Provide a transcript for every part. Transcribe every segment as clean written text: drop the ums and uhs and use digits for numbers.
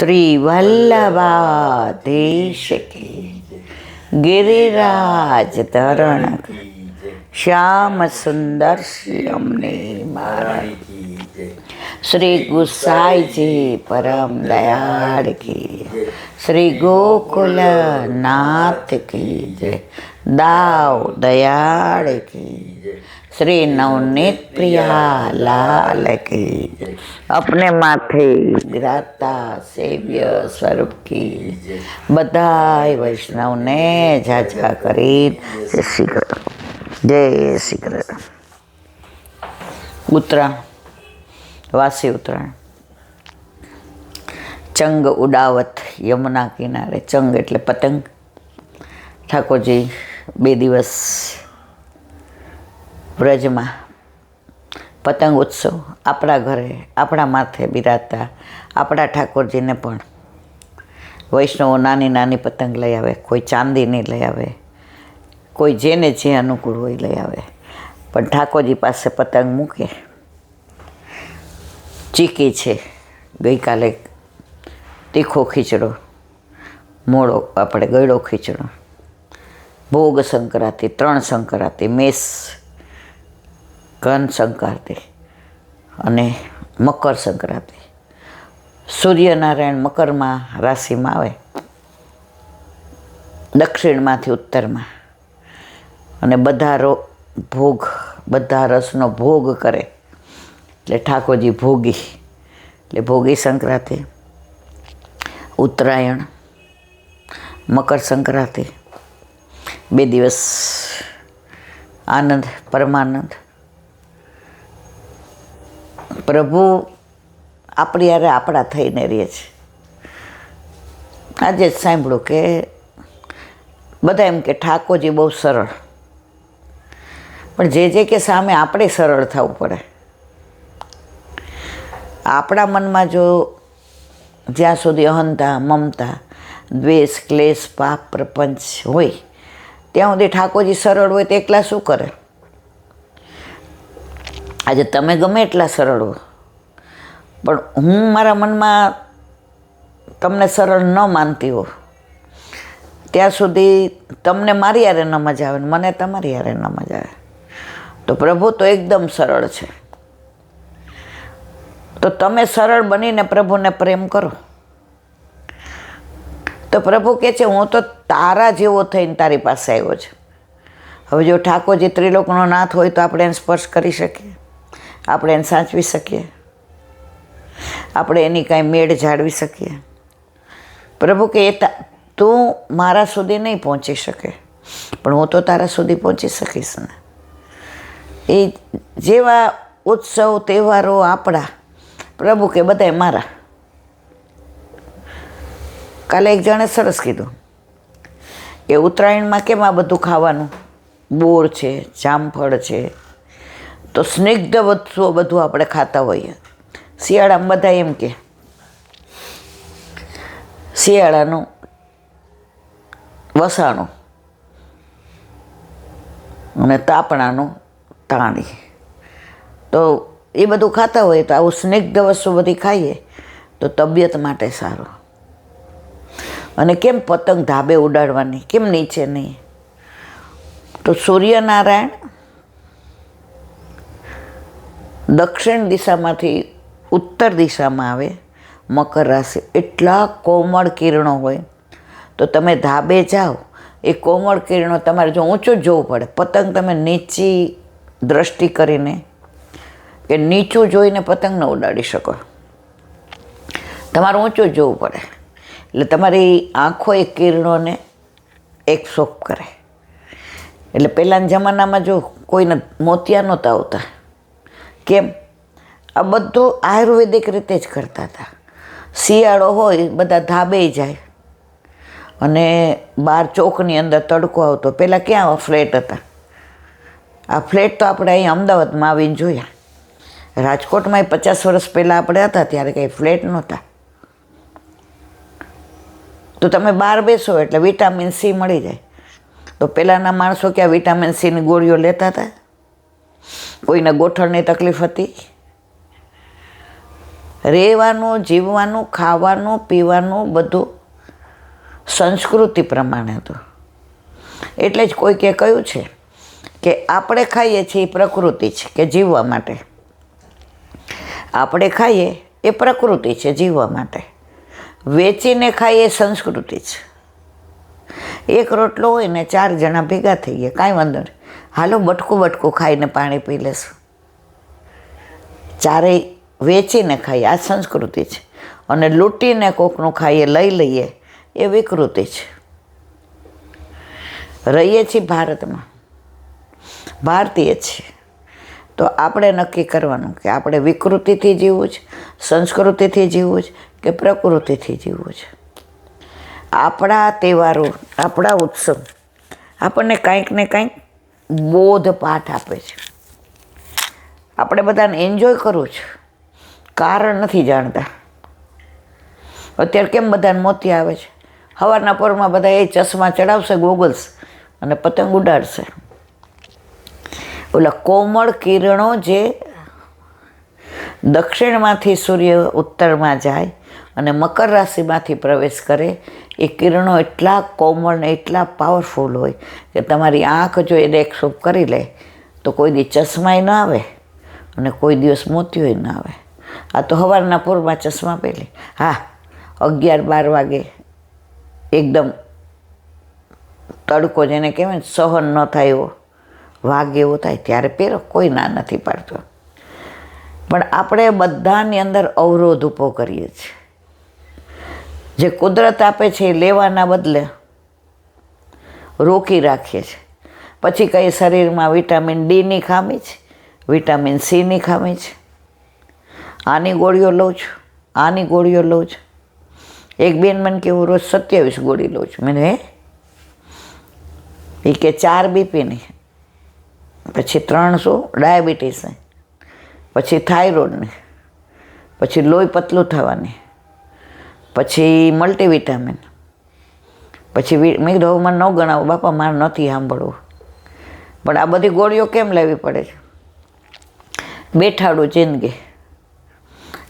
श्री वल्लभाधीश की गिरिराज धरण श्याम सुंदर श्यामने महाराज श्री गुसाई जी परम दयाल की श्री गोकुल नाथ की जय दाव दयाल की श्री नवनीत प्रिया लाल की अपने माथे विराजता सेव्य स्वरूप की बधाई वैष्णव ने झाझा करी जय श्री कृष्ण जय श्री कृष्ण। ઉત્તરાયણ વાસી ઉત્તરાયણ ચંગ ઉડાવત યમુના કિનારે ચંગ એટલે પતંગ ઠાકોરજી 2 દિવસ વ્રજમાં પતંગ ઉત્સવ આપણા ઘરે આપણા માથે બિરાજતા આપણા ઠાકોરજીને પણ વૈષ્ણવો નાની નાની પતંગ લઈ આવે, કોઈ ચાંદીની લઈ આવે, કોઈ જેને જે અનુકૂળ હોય લઈ આવે, પણ ઠાકોરજી પાસે પતંગ મૂકે. ચીકી છે, ગઈકાલે તીખો ખીચડો, મોળો આપણે ગળ્યો ખીચડો, ભોગ સંક્રાંતિ, 3 સંક્રાંતિ, મેષ ઘન સંક્રાંતિ અને મકર સંક્રાંતિ. સૂર્યનારાયણ મકરમાં રાશિમાં આવે, દક્ષિણમાંથી ઉત્તરમાં, અને બધા ભોગ બધા રસનો ભોગ કરે એટલે ઠાકોરજી ભોગી, એટલે ભોગી સંક્રાંતિ, ઉત્તરાયણ, મકર સંક્રાંતિ, 2 દિવસ આનંદ પરમાનંદ. પ્રભુ આપણી યારે આપણા થઈને રહે છે. આજે જ સાંભળ્યું કે બધા એમ કે ઠાકોરજી બહુ સરળ, પણ જે કે સામે આપણે સરળ થવું પડે. આપણા મનમાં જો જ્યાં સુધી અહંતા, મમતા, દ્વેષ, ક્લેશ, પાપ, પ્રપંચ હોય ત્યાં સુધી ઠાકોરજી સરળ હોય તો એકલા શું કરે? આજે તમે ગમે એટલા સરળ હો, પણ હું મારા મનમાં તમને સરળ ન માનતી હો ત્યાં સુધી તમને મારી યારે ન મજા આવે ને મને તમારી યારે ન મજા આવે. તો પ્રભુ તો એકદમ સરળ છે. તો તમે સરળ બનીને પ્રભુને પ્રેમ કરો તો પ્રભુ કહે છે હું તો તારા જેવો થઈને તારી પાસે આવ્યો છું. હવે જો ઠાકોરજી ત્રિલોકનો નાથ હોય તો આપણે એને સ્પર્શ કરી શકીએ, આપણે એને સાચવી શકીએ, આપણે એની કાંઈ મેળ જાળવી શકીએ? પ્રભુ કે તું મારા સુધી નહીં પહોંચી શકે, પણ હું તો તારા સુધી પહોંચી શકીશ ને. એ જેવા ઉત્સવ તહેવારો આપણા, પ્રભુ કે બધાય મારા. કાલે એક જણે સરસ કીધું કે ઉત્તરાયણમાં કેમ આ બધું ખાવાનું, બોર છે, જામફળ છે, તો સ્નિગ્ધ વસ્તુઓ બધું આપણે ખાતા હોઈએ. શિયાળામાં બધા એમ કે શિયાળાનું વસાણું અને તાપણાનું તાણી, તો એ બધું ખાતા હોઈએ તો આવું સ્નિગ્ધ વસ્તુ બધી ખાઈએ તો તબિયત માટે સારું. અને કેમ પતંગ ધાબે ઉડાડવાની, કેમ નીચે નહીં? તો સૂર્યનારાયણ દક્ષિણ દિશામાંથી ઉત્તર દિશામાં આવે, મકર રાશિ, એટલા કોમળ કિરણો હોય તો તમે ધાબે જાઓ, એ કોમળ કિરણો તમારે જો ઊંચું જ જોવું પડે. પતંગ તમે નીચી દ્રષ્ટિ કરીને કે નીચું જોઈને પતંગ ન ઉડાડી શકો, તમારે ઊંચું જ જોવું પડે. એટલે તમારી આંખો એ કિરણોને એબ્સોર્બ કરે. એટલે પહેલાંના જમાનામાં જો કોઈને મોતિયા નહોતા આવતા, કેમ? આ બધું આયુર્વેદિક રીતે જ કરતા હતા. શિયાળો હોય બધા ધાબે જાય અને બહાર ચોકની અંદર તડકો આવતો. પહેલાં ક્યાં ફ્લેટ હતા? આ ફ્લેટ તો આપણે અહીં અમદાવાદમાં આવીને જોયા. રાજકોટમાં 50 વર્ષ પહેલાં આપણે હતા ત્યારે કંઈ ફ્લેટ નહોતા. તો તમે બહાર બેસો એટલે વિટામિન સી મળી જાય. તો પહેલાંના માણસો ક્યાં વિટામિન સીની ગોળીઓ લેતા હતા? કોઈને ગોઠણની તકલીફ હતી? રહેવાનું, જીવવાનું, ખાવાનું, પીવાનું બધું સંસ્કૃતિ પ્રમાણે હતું. એટલે જ કોઈકે કહ્યું છે કે આપણે ખાઈએ છીએ એ પ્રકૃતિ છે કે જીવવા માટે. આપણે ખાઈએ એ પ્રકૃતિ છે જીવવા માટે. વેચીને ખાઈએ એ સંસ્કૃતિ છે. એક રોટલો હોય ને 4 જણા ભેગા થઈ ગયા, કાંઈ વાંધો નહીં, હાલો બટકું ખાઈને પાણી પી લેશું. ચારેય વેચીને ખાઈએ આ સંસ્કૃતિ છે. અને લૂંટીને કોકનું ખાઈએ, લઈ લઈએ એ વિકૃતિ છે. રહીએ છીએ ભારતમાં, ભારતીય છીએ, તો આપણે નક્કી કરવાનું કે આપણે વિકૃતિથી જીવવું છે, સંસ્કૃતિથી જીવવું છે કે પ્રકૃતિથી જીવવું છે. આપણા તહેવારો, આપણા ઉત્સવ આપણને કાંઈક ને કાંઈક બોધ પાઠ આપે છે. આપણે બધાને એન્જોય કરવું છે, કારણ નથી જાણતા. અત્યારે કેમ બધાને મોતી આવે છે? સવારના પોરમાં બધા એ ચશ્મા ચડાવશે, ગોગલ્સ, અને પતંગ ઉડાડશે. ઓલા કોમળ કિરણો જે દક્ષિણમાંથી સૂર્ય ઉત્તરમાં જાય અને મકર રાશિમાંથી પ્રવેશ કરે, એ કિરણો એટલા કોમળ ને એટલા પાવરફુલ હોય કે તમારી આંખ જો એને એક્સેપ્ટ કરી લે તો કોઈ દી ચશ્માય ન આવે અને કોઈ દિવસ મોતીઓય ન આવે. આ તો સવારના પૂરમાં ચશ્મા પહેરી, હા 11-12 વાગે એકદમ તડકો જેને કહેવાય ને સહન ન થાય એવો વાઘ એવો થાય ત્યારે પહેરો, કોઈ ના નથી પાડતો. પણ આપણે બધાની અંદર અવરોધ ઊભો કરીએ છીએ. જે કુદરત આપે છે એ લેવાના બદલે રોકી રાખીએ છીએ. પછી કંઈ શરીરમાં વિટામિન ડીની ખામી છે, વિટામિન સીની ખામી છે, આની ગોળીઓ લઉં છું, આની ગોળીઓ લઉં છું. એક બેન મને કે હું રોજ 27 ગોળી લઉં છું. મને એ કે 4 બીપીની, પછી 3 ડાયાબિટીસની, પછી થાઇરોઇડની, પછી લોહી પતલું થવાની, પછી મલ્ટીવિટામિન, પછી મેં કીધું મને ન ગણાવો બાપા, મારે નથી સાંભળવું. પણ આ બધી ગોળીઓ કેમ લેવી પડે છે? બેઠાડું જિંદગી.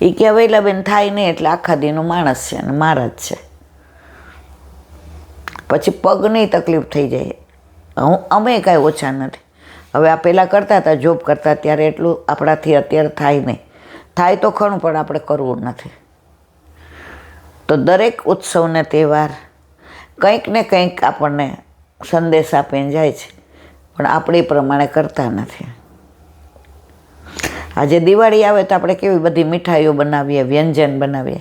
એ કે વહેલા બેન થાય નહીં એટલે આખા દીનું માણસ છે અને મારા જ છે. પછી પગની તકલીફ થઈ જાય. અમે કાંઈ ઓછા નથી. હવે આ પહેલાં કરતા હતા, જોબ કરતા, ત્યારે એટલું આપણાથી અત્યારે થાય નહીં. થાય તો ખરું પણ આપણે કરવું નથી. તો દરેક ઉત્સવને તહેવાર કંઈક ને કંઈક આપણને સંદેશ આપીને જાય છે, પણ આપણે એ પ્રમાણે કરતા નથી. આજે દિવાળી આવે તો આપણે કેવી બધી મીઠાઈઓ બનાવીએ, વ્યંજન બનાવીએ.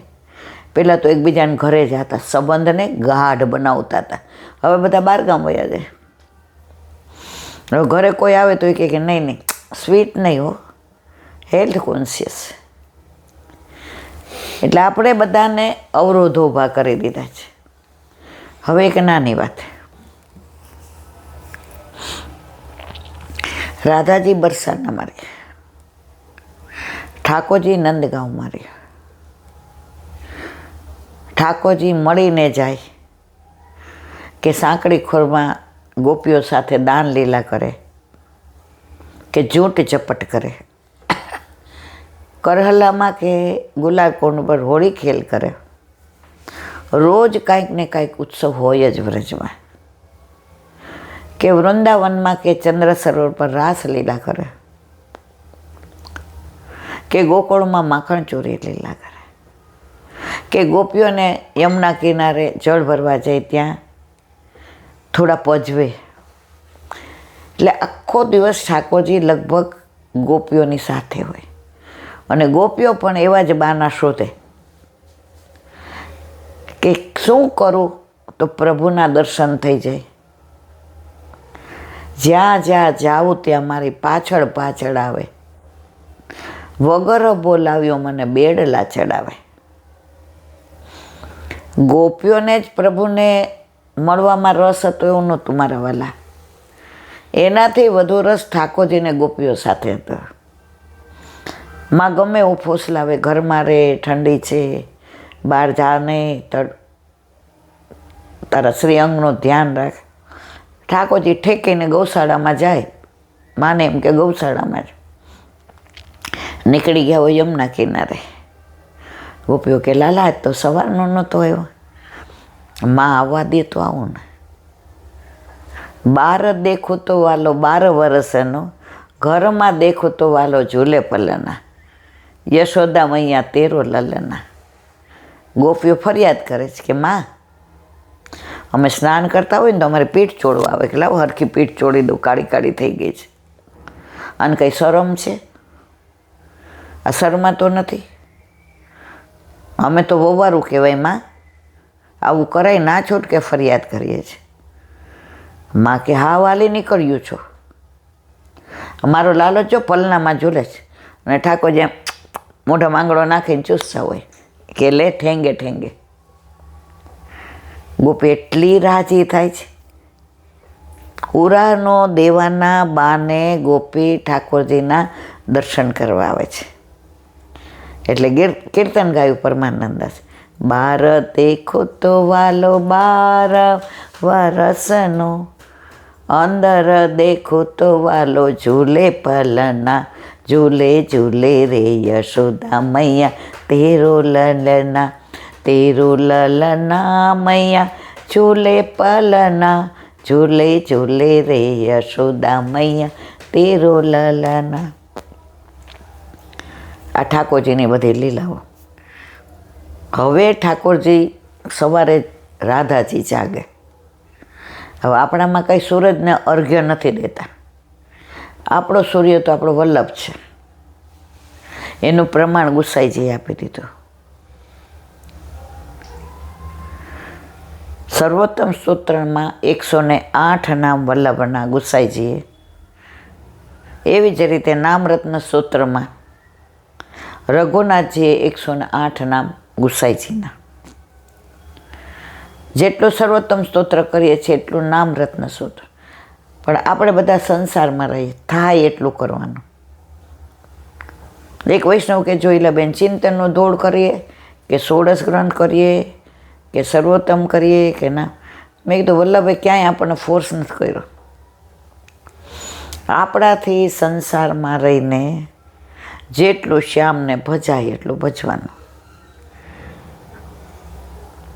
પહેલાં તો એકબીજાને ઘરે જતા, સંબંધને ગાઢ બનાવતા હતા. હવે બધા બહારગામ વયા જાય. હવે ઘરે કોઈ આવે તો એ કહે કે નહીં સ્વીટ નહીં હો, હેલ્થ કોન્શિયસ. એટલે આપણે બધાને અવરોધો ઊભા કરી દીધા છે. હવે એક નાની વાત, રાધાજી બરસાના મારી, ઠાકોરજી નંદગાંવ મારી. ઠાકોરજી મળીને જાય કે સાંકડી ખોરમાં ગોપીઓ સાથે દાન લીલા કરે કે જૂંટ ઝપટ કરે, કરહલામાં કે ગુલાબકુંડ પર હોળી ખેલ કરે. રોજ કાંઈક ને કાંઈક ઉત્સવ હોય જ વ્રજમાં. કે વૃંદાવનમાં કે ચંદ્ર સરોવર પર રાસલીલા કરે, કે ગોકુળમાં માખણ ચોરી લીલા કરે, કે ગોપીઓને યમુના કિનારે જળ ભરવા જાય ત્યાં થોડા પજવે. એટલે આખો દિવસ ઠાકોરજી લગભગ ગોપીઓની સાથે હોય અને ગોપીઓ પણ એવા જ બાના શોધે કે શું કરું તો પ્રભુના દર્શન થઈ જાય. જ્યાં જ્યાં જાઉં ત્યાં મારી પાછળ પાછળ આવે, વગર બોલાવ્યો મને બેડલા ચડાવે. ગોપીઓને જ પ્રભુને મળવામાં રસ હતો એવું નહોતું મારા વાલા. એનાથી વધુ રસ ઠાકોરજીને ગોપીઓ સાથે હતો. માં ગમે એવું ફોસલાવે, ઘરમાં રહે, ઠંડી છે, બહાર જા નહીં, તારા શ્રીઅંગનું ધ્યાન રાખ. ઠાકોરજી ઠેકીને ગૌશાળામાં જાય, માને એમ કે ગૌશાળામાં જ નીકળી ગયા હોય યમુના કિનારે. ગોપીઓ કે લાલા આજ તો સવારનો નહોતો આવ્યો. માં આવવા દે તો આવું ને. 12 દેખું તો વાલો 12 વર્ષનો, ઘરમાં દેખું તો વાલો ઝૂલે પલના, યશોદા મૈયા તેરો લલના. ગોપીઓ ફરિયાદ કરે છે કે માં, અમે સ્નાન કરતા હોય ને તો અમારે પીઠ ચોળવા આવે કે લાવો હરખી પીઠ ચોળી દઉં, કાળી કાળી થઈ ગઈ છે. અને કંઈ શરમ છે? આ શરમા તો નથી. અમે તો વવારું કહેવાય માં, આવું કરાય ના છોડ કે ફરિયાદ કરીએ છીએ. માં કે હા વાલી નીકળ્યું છો. અમારો લાલો જો પલનામાં ઝૂલે છે અને ઠાકોર જેમ મોઢા માંગડો નાખીને ચૂસતા હોય કે લે ઠેંગે ઠેંગે. ગોપી એટલી રાજી થાય છે. ઉરાનો દેવાના બાને ગોપી ઠાકોરજીના દર્શન કરવા આવે છે. એટલે કીર્તન ગાયું પરમાનંદાસ. 12 દેખો તો વાલો 12 વરસનો, અંદર દેખો તો વાલો ઝૂલે પલના, ઝૂલે ઝૂલે રે યશોદા મૈયા તેરો લલના, તેરો લલના મૈયા ઝૂલે પલના, ઝૂલે ઝૂલે રે યશોદા મૈયા તેરો લલના. આ ઠાકોરજીની બધી લીલાઓ. હવે ઠાકોરજી સવારે રાધાજી જાગે. હવે આપણામાં કંઈ સૂરજને અર્ઘ્ય નથી દેતા. આપણો સૂર્ય તો આપણો વલ્લભ છે. એનું પ્રમાણ ગુસાઈજીએ આપી દીધું. સર્વોત્તમ સ્તોત્રમાં 108 નામ વલ્લભના ગુસાઈજીએ. એવી જ રીતે નામરત્ન સ્તોત્રમાં રઘુનાથજીએ 108 નામ ગુસાઈજીના. જેટલું સર્વોત્તમ સ્તોત્ર કરીએ છીએ એટલું નામરત્ન સ્તોત્ર. પણ આપણે બધા સંસારમાં રહીએ, થાય એટલું કરવાનું. એક વૈષ્ણવ કે જોઈલા બેન ચિંતનનું દોડ કરીએ કે 16 ગ્રંથ કરીએ કે સર્વોત્તમ કરીએ કે ના. મેં કીધું વલ્લભે ક્યાંય આપણને ફોર્સ નથી કર્યો. આપણાથી સંસારમાં રહીને જેટલું શ્યામને ભજાય એટલું ભજવાનું.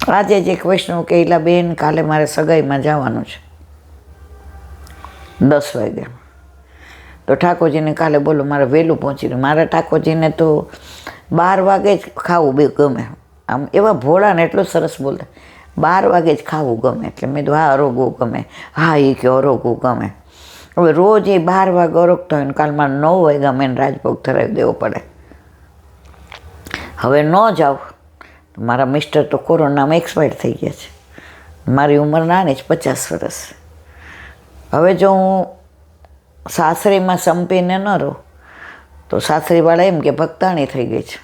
આજે જ એક વૈષ્ણવ કહેલા બેન કાલે મારે સગાઈમાં જવાનું છે 10 વાગે. તો ઠાકોરજીને કાલે બોલો મારે વહેલું પહોંચી રહ્યું. મારા ઠાકોરજીને તો 12 વાગે જ ખાવું બે ગમે. આમ એવા ભોળાને એટલું સરસ બોલતા, 12 વાગે જ ખાવું ગમે. એટલે મેં તો હા અરોગવું ગમે, હા એ કે અરોગવું ગમે. હવે રોજ એ 12 વાગે અરોગતા હોય ને કાલ મારે 9 વાગ્યા મેં રાજભોગ ધરાવી દેવો પડે. હવે ન જાઉં તો મારા મિસ્ટર તો કોરોનામાં એક્સપાયર થઈ ગયા છે. મારી ઉંમર નાની જ 50 વર્ષ. હવે જો હું સાસરીમાં સંપીને ન રહું તો સાસરીવાળા એમ કે ભક્તાણી થઈ ગઈ છે.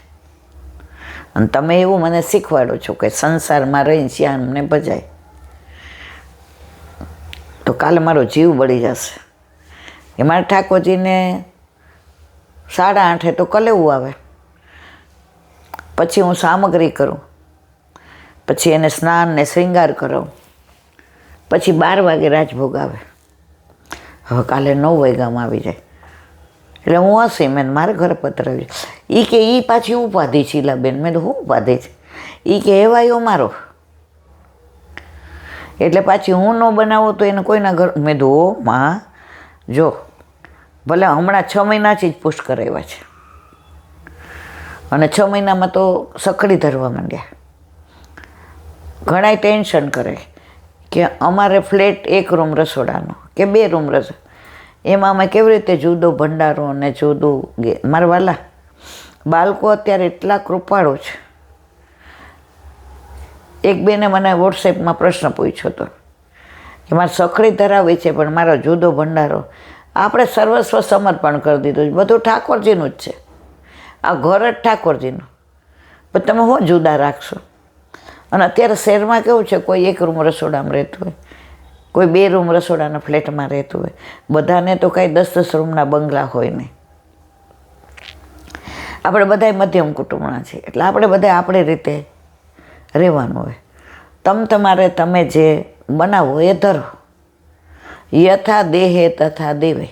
અને તમે એવું મને શીખવાડો છો કે સંસારમાં રહીને શ્યામને ભજાય. તો કાલે મારો જીવ બળી જશે. એ મારા ઠાકોરજીને 8:30 તો કલેવું આવે. પછી હું સામગ્રી કરું, પછી એને સ્નાન ને શ્રૃંગાર કરાવું, પછી 12 વાગે રાજભોગ આવે. હવે કાલે 9 વાગ્યામાં આવી જાય. એટલે હું હસી મેં મારા ઘરે પતરાવી. એ કે એ પાછી ઉપાધિ શીલાબેન. મેં તો હું ઉપાધિ છે? એ કે એવાયો મારો. એટલે પાછી હું ન બનાવું તો એને કોઈના ઘર. મેં તો ઓ માં જો ભલે હમણાં 6 મહિનાથી જ પુષ્ટ કરાવ્યા છે અને 6 મહિનામાં તો સખડી ધરવા માંડ્યા. ઘણાય ટેન્શન કરે કે અમારે ફ્લેટ 1 રૂમ રસોડાનો કે 2 રૂમ રસોડા, એમાં અમે કેવી રીતે જુદો ભંડારો અને જુદું. મારા વાલા બાળકો અત્યારે એટલા કૃપાળુ છે. એક બેને મને વોટ્સએપમાં પ્રશ્ન પૂછ્યો હતો કે મારે સખડી ધરાવી છે પણ મારો જુદો ભંડારો. આપણે સર્વસ્વ સમર્પણ કરી દીધું. બધું ઠાકોરજીનું જ છે. આ ઘર જ ઠાકોરજીનું. પણ તમે શું જુદા રાખશો? અને અત્યારે શહેરમાં કેવું છે, કોઈ 1 રૂમ રસોડામાં રહેતું હોય, કોઈ 2 રૂમ રસોડાના ફ્લેટમાં રહેતું હોય. બધાને તો કાંઈ 10-10 રૂમના બંગલા હોય નહીં. આપણે બધાય મધ્યમ કુટુંબના છીએ. એટલે આપણે બધા આપણી રીતે રહેવાનું હોય. તમારે તમે જે બનાવો એ ધરો. યથા દેહે તથા દેવે.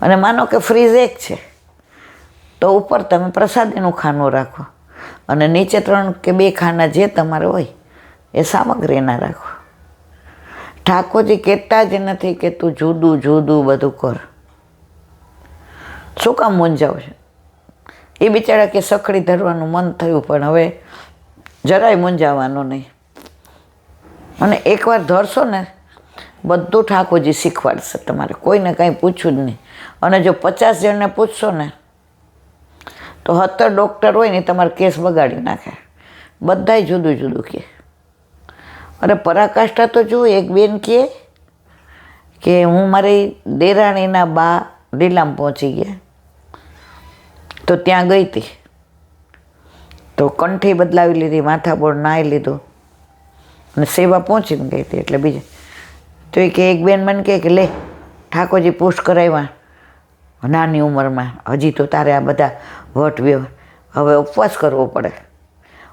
અને માનો કે ફ્રીજ એક છે તો ઉપર તમે પ્રસાદીનું ખાનું રાખો. અને નીચે 3 કે 2 ખાના જે તમારે હોય એ સામગ્રીના રાખો. ઠાકોરજી કહેતા જ નથી કે તું જુદું જુદું બધું કર. શું કામ મૂંઝાવશે? એ બિચારા કે સખડી ધરવાનું મન થયું, પણ હવે જરાય મૂંઝાવાનું નહીં. અને એકવાર ધરશો ને બધું ઠાકોરજી શીખવાડશે તમારે, કોઈને કાંઈ પૂછવું જ નહીં. અને જો 50 જણને પૂછશો ને તો 70 ડૉક્ટર હોય ને તમારે કેસ બગાડી નાખે. બધાય જુદું જુદું કહે. અરે પરાકાષ્ઠા તો જુઓ, એક બેન કહે કે હું મારી દેરાણીના બા લીલામ પહોંચી ગયા, તો ત્યાં ગઈ હતી, તો કંઠી બદલાવી લીધી, માથાબોળ નાહી લીધું અને સેવા પહોંચીને ગઈ હતી. એટલે બીજે તો એ કે એક બેન મને કહે કે લે ઠાકોરજી પુષ્ટ કરાવ્યા નાની ઉંમરમાં, હજી તો તારે આ બધા વટ વ્યવહાર, હવે ઉપવાસ કરવો પડે,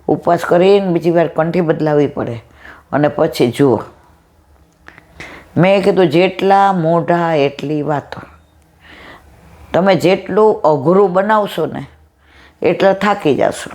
ઉપવાસ કરીને બીજી વાર કંઠી બદલાવવી પડે અને પછી જુઓ. મેં કીધું જેટલા મોઢા એટલી વાતો. તમે જેટલું અઘરું બનાવશો ને એટલા થાકી જશો.